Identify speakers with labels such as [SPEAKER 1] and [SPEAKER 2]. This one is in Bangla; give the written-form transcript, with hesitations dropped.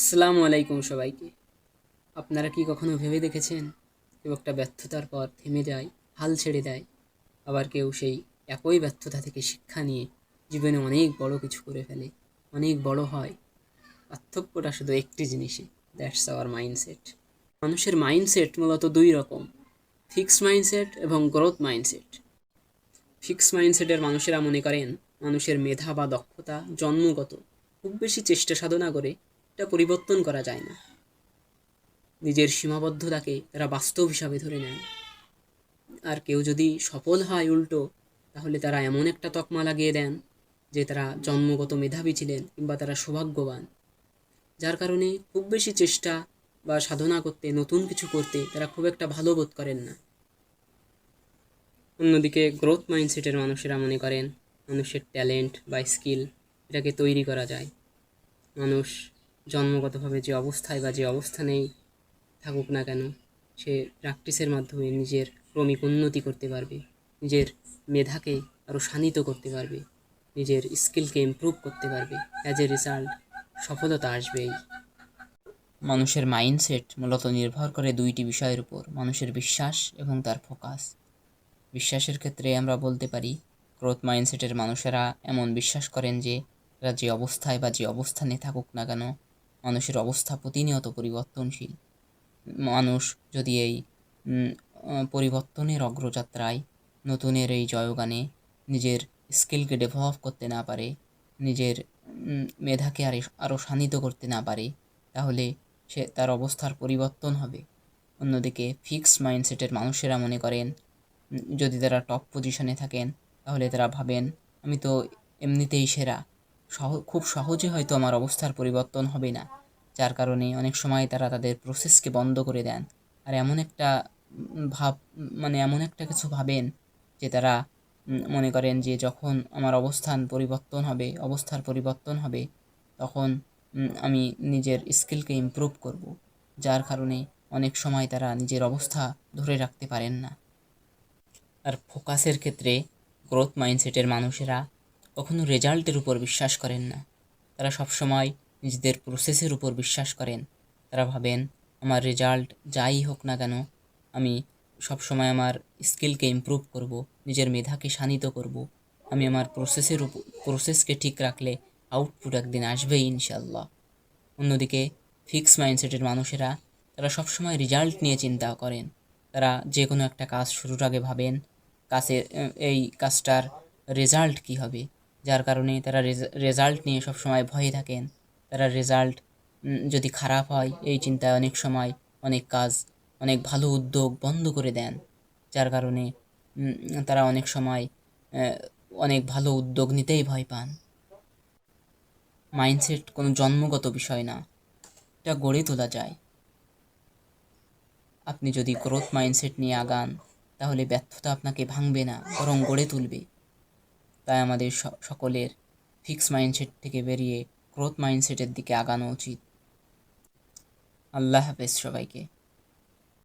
[SPEAKER 1] আসসালামু আলাইকুম সবাইকে। আপনারা কি কখনো ভেবে দেখেছেন কেউ একটা ব্যর্থতার পর থেমে যায়, হাল ছেড়ে দেয়, আবার কেউ সেই একই ব্যর্থতা থেকে শিক্ষা নিয়ে জীবনে অনেক বড় কিছু করে ফেলে, অনেক বড় হয়। পার্থক্যটা শুধু একটি জিনিসে, দ্যাটস আওয়ার মাইন্ডসেট। মানুষের মাইন্ডসেট মূলত দুই রকম: ফিক্সড মাইন্ডসেট এবং গ্রোথ মাইন্ডসেট। ফিক্সড মাইন্ডসেটের মানুষেরা মনে করেন মানুষের মেধা বা দক্ষতা জন্মগত, খুব বেশি চেষ্টা সাধনা করে এটা পরিবর্তন করা যায় না। নিজের সীমাবদ্ধতাকে তারা বাস্তব হিসাবে ধরে নেন। আর কেউ যদি সফল হয় উল্টো, তাহলে তারা এমন একটা তকমা লাগিয়ে দেন যে তারা জন্মগত মেধাবী ছিলেন কিংবা তারা সৌভাগ্যবান। যার কারণে খুব বেশি চেষ্টা বা সাধনা করতে, নতুন কিছু করতে তারা খুব একটা ভালো বোধ করেন না। অন্যদিকে গ্রোথ মাইন্ডসেটের মানুষেরা মনে করেন মানুষের ট্যালেন্ট বা স্কিল এটাকে তৈরি করা যায়। মানুষ জন্মগতভাবে যে অবস্থায় বা যে অবস্থানেই থাকুক না কেন, সে প্র্যাকটিসের মাধ্যমে নিজের ক্রমিক উন্নতি করতে পারবে, নিজের মেধাকে আরও শানিত করতে পারবে, নিজের স্কিলকে ইমপ্রুভ করতে পারবে। অ্যাজ এ রেজাল্ট সফলতা আসবেই। মানুষের মাইন্ডসেট মূলত নির্ভর করে দুইটি বিষয়ের উপর: মানুষের বিশ্বাস এবং তার ফোকাস। বিশ্বাসের ক্ষেত্রে আমরা বলতে পারি গ্রোথ মাইন্ডসেটের মানুষেরা এমন বিশ্বাস করেন যে তারা যে অবস্থায় বা যে অবস্থানে থাকুক না কেন, মানুষের অবস্থা প্রতিনিয়ত পরিবর্তনশীল। মানুষ যদি এই পরিবর্তনের অগ্রযাত্রায়, নতুনের এই জয়গানে নিজের স্কিলকে ডেভেলপ করতে না পারে, নিজের মেধাকে আরও শানিত করতে না পারে, তাহলে সে তার অবস্থার পরিবর্তন হবে। অন্যদিকে ফিক্সড মাইন্ডসেটের মানুষেরা মনে করেন যদি তারা টপ পজিশনে থাকেন, তাহলে তারা ভাবেন আমি তো এমনিতেই সেরা, খুব সহজে হয়তো আমার অবস্থার পরিবর্তন হবে না। যার কারণে অনেক সময় তারা তাদের প্রসেসকে বন্ধ করে দেন। আর এমন একটা এমন একটা কিছু ভাবেন যে তারা মনে করেন যে যখন আমার অবস্থার পরিবর্তন হবে, তখন আমি নিজের স্কিলকে ইমপ্রুভ করব। যার কারণে অনেক সময় তারা নিজের অবস্থা ধরে রাখতে পারেন না। আর ফোকাসের ক্ষেত্রে গ্রোথ মাইন্ডসেটের মানুষেরা কখনো রেজাল্টের উপর বিশ্বাস করেন না। তারা সবসময় নিজেদের প্রসেসের উপর বিশ্বাস করেন। তারা ভাবেন আমার রেজাল্ট যাই হোক না কেন, আমি সবসময় আমার স্কিলকে ইমপ্রুভ করব, নিজের মেধাকে শানিত করব। আমি আমার প্রসেসকে ঠিক রাখলে আউটপুট একদিন আসবেই ইনশাল্লাহ। অন্যদিকে ফিক্স মাইন্ডসেটের মানুষেরা তারা সবসময় রেজাল্ট নিয়ে চিন্তা করেন। তারা যে কোনো একটা কাজ শুরুর আগে ভাবেন এই কাজটার রেজাল্ট কী হবে। যার কারণে তারা রেজাল্ট নিয়ে সবসময় ভয়ে থাকেন। তারা রেজাল্ট যদি খারাপ হয়, এই চিন্তায় অনেক সময় অনেক কাজ, অনেক ভালো উদ্যোগ বন্ধ করে দেন। যার কারণে তারা অনেক সময় অনেক ভালো উদ্যোগ নিতেই ভয় পান। মাইন্ডসেট কোনো জন্মগত বিষয় না, এটা গড়ে তোলা যায়। আপনি যদি গ্রোথ মাইন্ডসেট নিয়ে আগান, তাহলে ব্যর্থতা আপনাকে ভাঙবে না, বরং গড়ে তুলবে। তাই আমাদের সকলের ফিক্স মাইন্ডসেট থেকে বেরিয়ে গ্রোথ মাইন্ডসেটের দিকে আগানো উচিত। আল্লাহ হাফেজ সবাইকে।